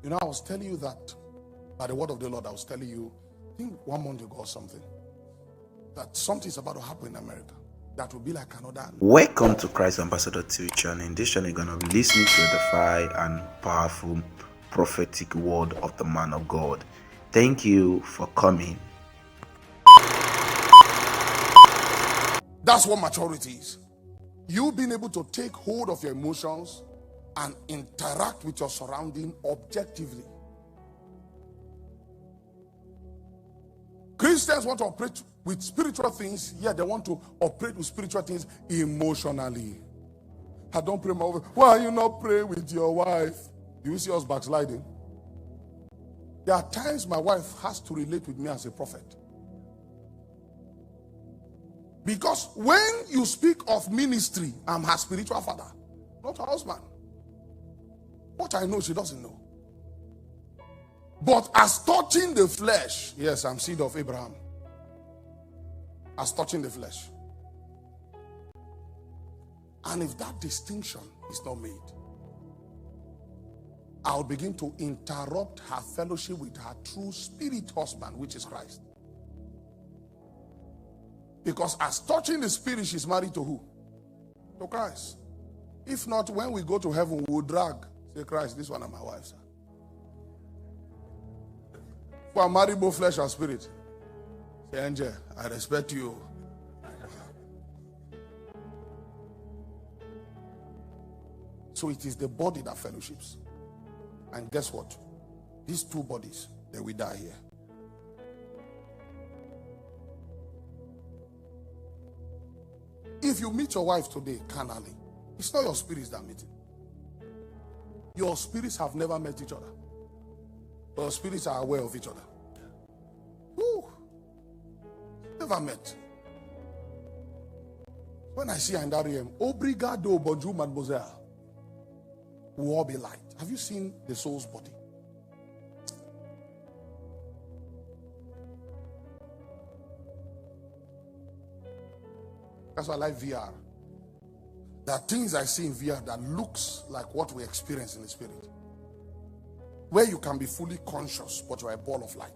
You know, I was telling you that by the word of the Lord, I was telling you, I think 1 month ago or something, that something's about to happen in America that will be like another. Welcome to Christ Ambassador TV channel. In this channel, you're going to be listening to edify and powerful prophetic word of the man of God. Thank you for coming. That's what maturity is. You being able to take hold of your emotions and interact with your surrounding objectively. Christians want to operate with spiritual things, yet they want to operate with spiritual things emotionally. I don't pray my wife. Why are you not praying with your wife? Do you see us backsliding? There are times my wife has to relate with me as a prophet. Because when you speak of ministry, I'm her spiritual father, not her husband. What I know, she doesn't know. But as touching the flesh, yes, I'm seed of Abraham. As touching the flesh. And if that distinction is not made, I'll begin to interrupt her fellowship with her true spirit husband, which is Christ. Because as touching the spirit, she's married to who? To Christ. If not, when we go to heaven, we'll drag. Say, Christ, this one is my wife, sir. For I marry both flesh and spirit. Say, Angel, I respect you. So it is the body that fellowships. And guess what? These two bodies, they will die here. If you meet your wife today carnally, it's not your spirits that are meeting. Your spirits have never met each other. But your spirits are aware of each other. Woo. Never met. When I see her in that realm, obrigado, bonjour, mademoiselle, will all be light. Have you seen the soul's body? That's why I like VR. There are things I see in VR that looks like what we experience in the spirit. Where you can be fully conscious, but you're a ball of light.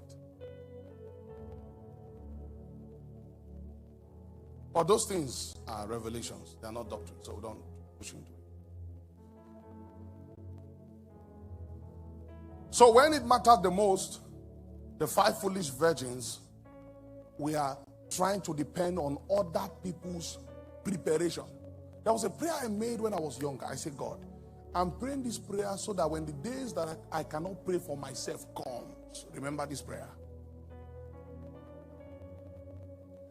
But those things are revelations. They are not doctrine, so don't push into it. So when it matters the most, the 5 foolish virgins, we are trying to depend on other people's preparation. There was a prayer I made when I was younger. I said, God, I'm praying this prayer so that when the days that I cannot pray for myself comes, remember this prayer.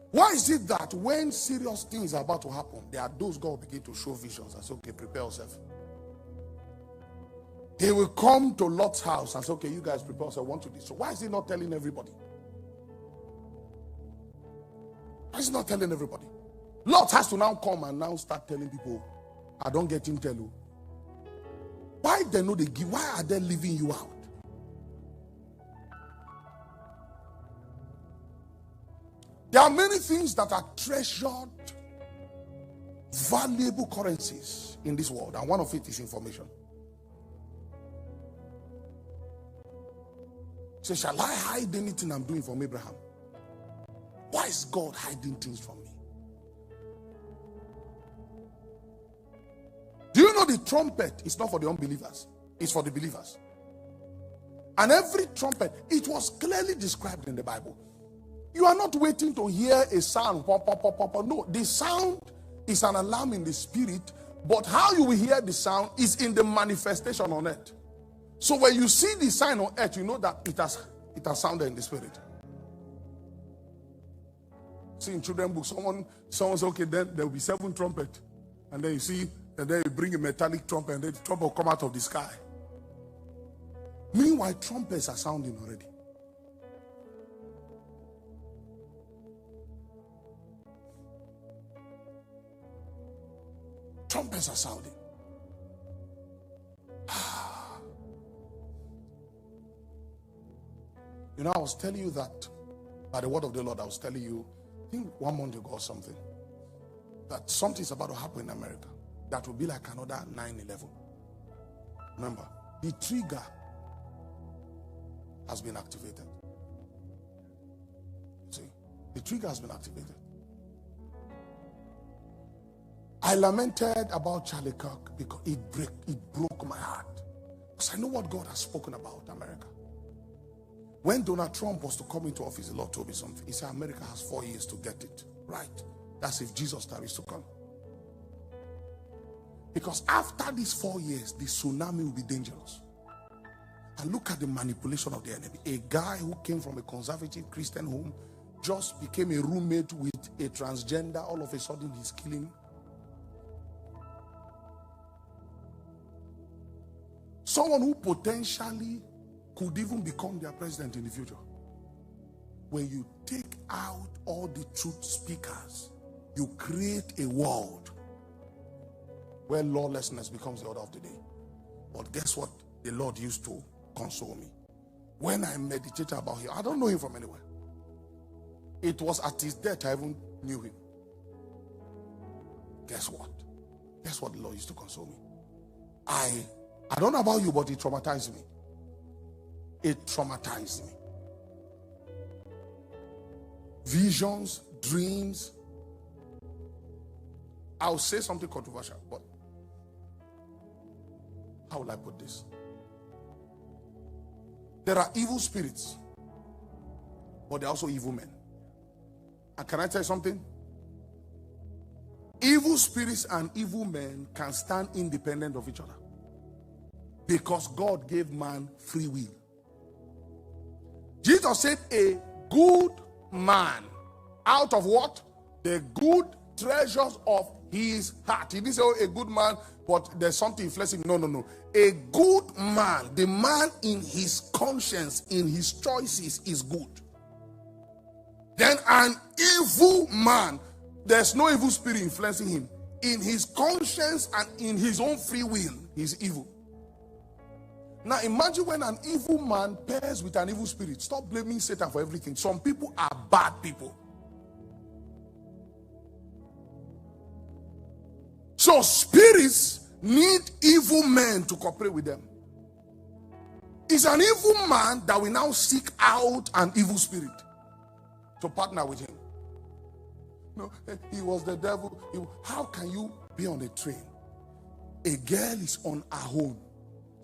Why is it that when serious things are about to happen, there are those God begin to show visions and say, okay, prepare yourself. He will come to Lot's house and say, okay, you guys prepare yourself, I want to do this. So why is he not telling everybody? Why is he not telling everybody? Lot has to now come and now start telling people, I don't get him tell you. Why they know they give? Why are they leaving you out? There are many things that are treasured, valuable currencies in this world, and one of it is information. So shall I hide anything I'm doing from Abraham? Why is God hiding things from me? Do you know the trumpet is not for the unbelievers? It's for the believers. And every trumpet, it was clearly described in the Bible. You are not waiting to hear a sound. Pop, pop, pop, pop. No, the sound is an alarm in the spirit, but how you will hear the sound is in the manifestation on earth. So when you see the sign on earth, you know that it has sounded in the spirit. See in children's book, someone says, okay, then there will be 7 trumpets. And then you see, and then you bring a metallic trumpet, and then the trumpet will come out of the sky. Meanwhile, trumpets are sounding already. Trumpets are sounding. You know, I was telling you that by the word of the Lord, I was telling you, I think 1 month ago or something, that something's about to happen in America that will be like another 9/11. Remember, the trigger has been activated. See, the trigger has been activated. I lamented about Charlie Kirk because it broke my heart. Because I know what God has spoken about America. When Donald Trump was to come into office, the Lord told me something. He said, America has 4 years to get it right. That's if Jesus tarries to come. Because after these 4 years, the tsunami will be dangerous. And look at the manipulation of the enemy. A guy who came from a conservative Christian home just became a roommate with a transgender. All of a sudden, he's killing. Someone who potentially could even become their president in the future. When you take out all the truth speakers, you create a world where lawlessness becomes the order of the day. But guess what the Lord used to console me? When I meditated about him, I don't know him from anywhere. It was at his death I even knew him. Guess what? Guess what the Lord used to console me? I don't know about you, but it traumatized me. It traumatized me. Visions, dreams. I'll say something controversial, but how will I put this? There are evil spirits, but there are also evil men. And can I tell you something? Evil spirits and evil men can stand independent of each other. Because God gave man free will. Jesus said a good man, out of what? The good treasures of his heart. He didn't say, oh, a good man, but there's something influencing. No. A good man, the man in his conscience, in his choices is good. Then an evil man, there's no evil spirit influencing him. In his conscience and in his own free will, he's evil. Now imagine when an evil man pairs with an evil spirit. Stop blaming Satan for everything. Some people are bad people. So spirits need evil men to cooperate with them. It's an evil man that will now seek out an evil spirit to partner with him. No, he was the devil. How can you be on a train? A girl is on her own.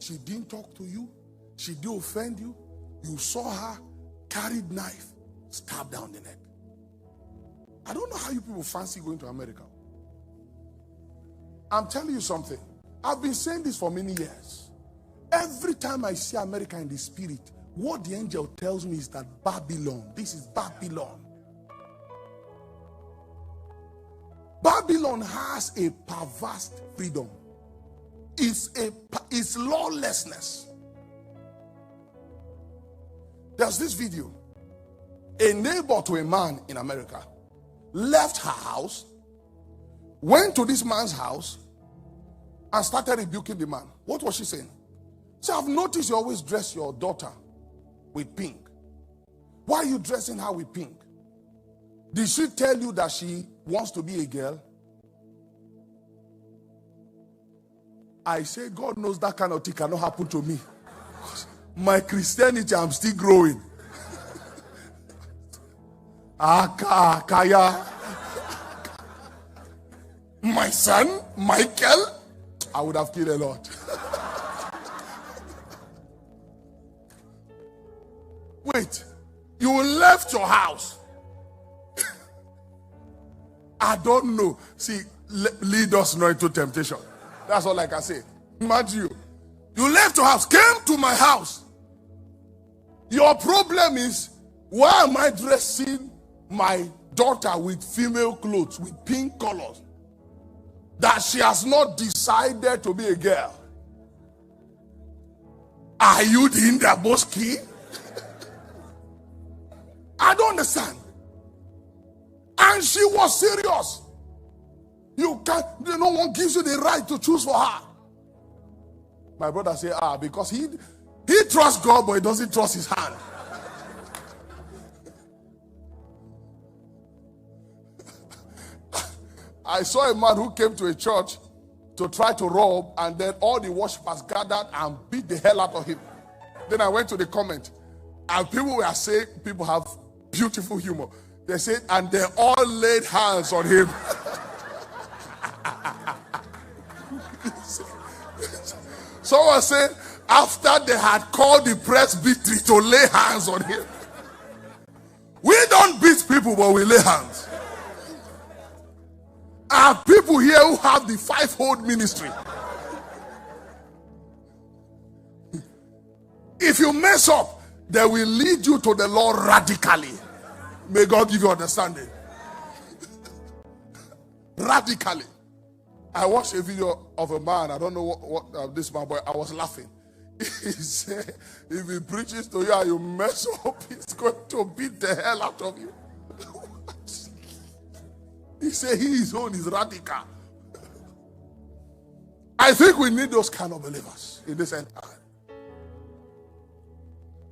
She didn't talk to you. She didn't offend you. You saw her, carried knife, stabbed down the neck. I don't know how you people fancy going to America. I'm telling you something. I've been saying this for many years. Every time I see America in the spirit, what the angel tells me is that Babylon, this is Babylon. Babylon has a perverse freedom. It's lawlessness. There's this video. A neighbor to a man in America left her house, went to this man's house, and started rebuking the man. What was she saying? She said, I've noticed you always dress your daughter with pink. Why are you dressing her with pink? Did she tell you that she wants to be a girl? I say, God knows that kind of thing cannot happen to me. My Christianity, I'm still growing. Kaya. My son, Michael, I would have killed a lot. Wait, you left your house. I don't know. See, lead us not into temptation. That's all I can say. Imagine you left your house, came to my house. Your problem is, why am I dressing my daughter with female clothes, with pink colors? That she has not decided to be a girl. Are you the Indaboski? I don't understand. And she was serious. You can't, no one gives you the right to choose for her. My brother said, because he trusts God, but he doesn't trust his hand. I saw a man who came to a church to try to rob, and then all the worshipers gathered and beat the hell out of him. Then I went to the comment. And people were saying, people have beautiful humor. They said, and they all laid hands on him. Someone said, after they had called the presbytery to lay hands on him. We don't beat people, but we lay hands. There are people here who have the fivefold ministry. If you mess up, they will lead you to the Lord radically. May God give you understanding. Radically. I watched a video of a man, I don't know what this man, but I was laughing. He said, if he preaches to you and you mess up, he's going to beat the hell out of you. He said his own is radical. I think we need those kind of believers in this end time.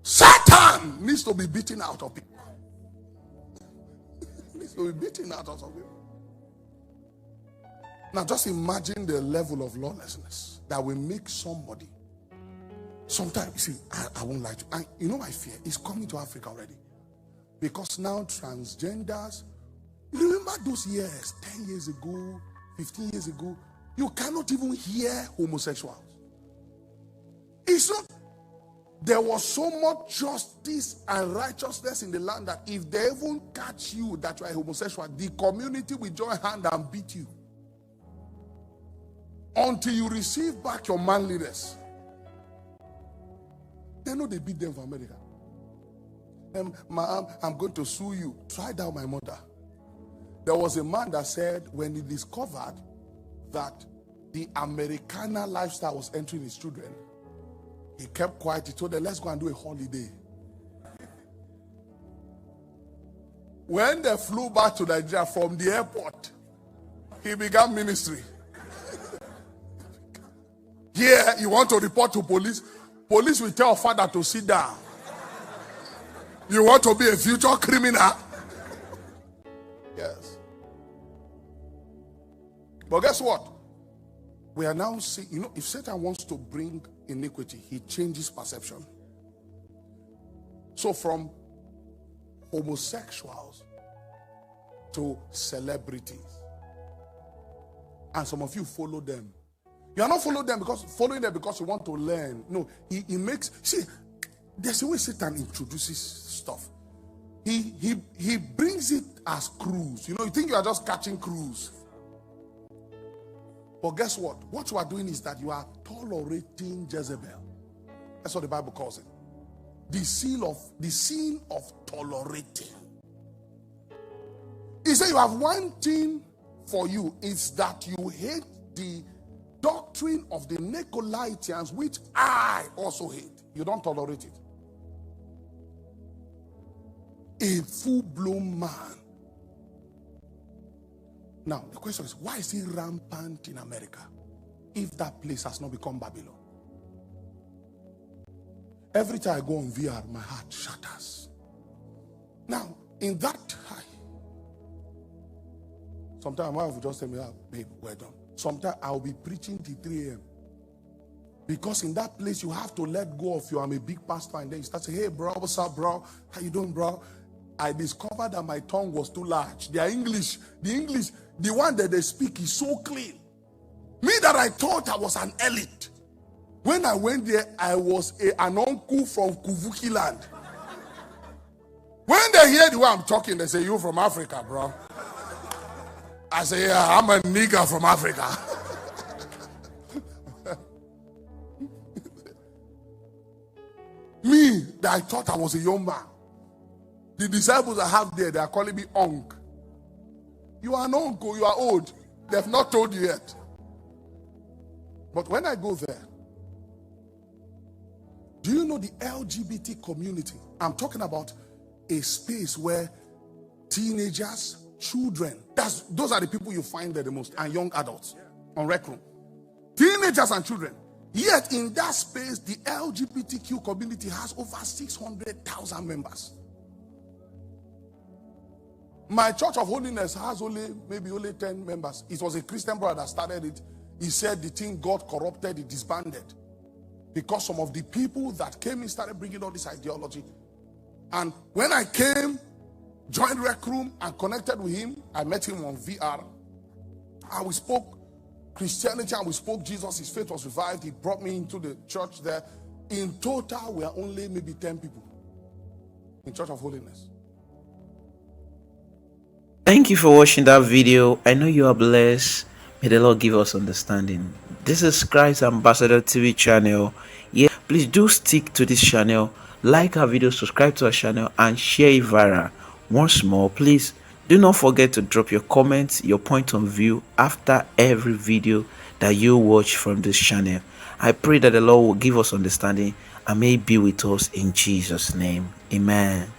Satan needs to be beaten out of people. Needs to be beaten out of people. Now just imagine the level of lawlessness that will make somebody. Sometimes, you see, I won't lie to you. You know my fear is coming to Africa already. Because now transgenders, remember those years, 10 years ago, 15 years ago, you cannot even hear homosexuals. It's not, there was so much justice and righteousness in the land that if they even catch you that you are a homosexual, the community will join hand and beat you. Until you receive back your manliness. They know they beat them for America. Ma'am, I'm going to sue you. Try down my mother. There was a man that said when he discovered that the Americana lifestyle was entering his children, he kept quiet. He told them, let's go and do a holiday. When they flew back to Nigeria from the airport, he began ministry. Here, you want to report to police? Police will tell father to sit down. You want to be a future criminal? Yes. But guess what? We are now seeing, if Satan wants to bring iniquity, he changes perception. So from homosexuals to celebrities. And some of you follow them. You are not following them because you want to learn. No, he makes, see, there's a way Satan introduces stuff. He brings it as cruise. You think you are just catching cruise. But guess what? What you are doing is that you are tolerating Jezebel. That's what the Bible calls it. The sin of tolerating. He said you have one thing for you. It's that you hate the doctrine of the Nicolaitans, which I also hate. You don't tolerate it. A full-blown man. Now, the question is, why is he rampant in America if that place has not become Babylon? Every time I go on VR, my heart shatters. Now, in that high, sometimes my wife will just tell me, babe, we're done. Sometimes I'll be preaching till 3 a.m. Because in that place, you have to let go of you. I'm a big pastor. And then you start saying, hey, bro, what's up, bro? How you doing, bro? I discovered that my tongue was too large. The English, the one that they speak is so clean. Me that I thought I was an elite. When I went there, I was an uncle from Kuvuki land. When they hear the way I'm talking, they say, you from Africa, bro. I say, yeah, I'm a nigger from Africa. Me, that I thought I was a young man. The disciples I have there, they are calling me Onk. You are an uncle, you are old. They have not told you yet. But when I go there, do you know the LGBT community? I'm talking about a space where teenagers, children, those are the people you find there the most, and young adults on Rec Room. Teenagers and children. Yet in that space, the LGBTQ community has over 600,000 members. My Church of Holiness has only 10 members. It was a Christian brother that started it. He said the thing got corrupted, it disbanded. Because some of the people that came in started bringing all this ideology. And when I came, joined Rec Room and connected with him, I met him on VR. And we spoke Christianity and we spoke Jesus. His faith was revived. He brought me into the church there. In total, we are only maybe 10 people in Church of Holiness. Thank you for watching that video. I know you are blessed. May the Lord give us understanding. This is Christ Ambassador TV channel. Yeah, please do stick to this channel, like our video, subscribe to our channel, and share it viral. Once more, please do not forget to drop your comments, your point of view after every video that you watch from this channel. I pray that the Lord will give us understanding and may be with us in Jesus' name. Amen.